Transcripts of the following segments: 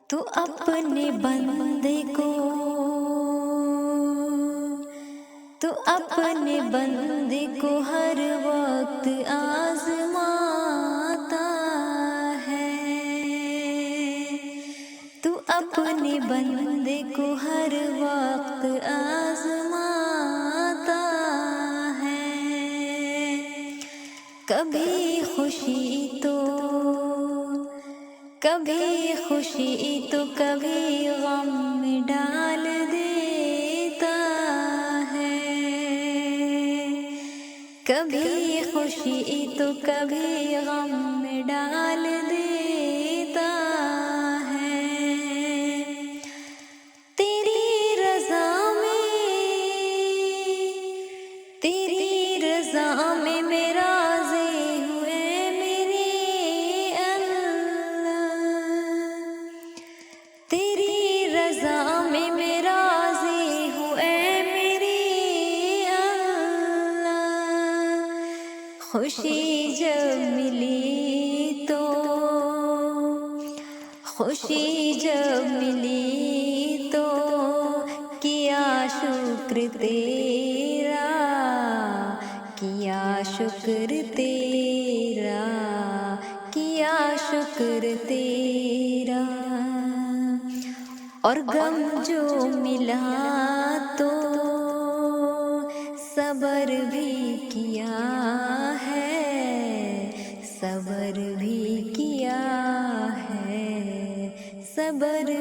تو اپنے بندے کو ہر وقت آزماتا ہے، تو اپنے بندے کو ہر وقت آزماتا ہے، کبھی خوشی تو کبھی غم میں ڈال دیتا ہے، کبھی خوشی تو کبھی غم میں ڈال دیتا ہے، تیری رضا میں میرا تیری رضا میں میں راضی ہوں اے میری اللہ، خوشی جب ملی تو کیا شکر تیرا، کیا شکر تیرا، اور غم جو ملا تو صبر بھی کیا ہے، صبر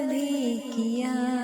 بھی کیا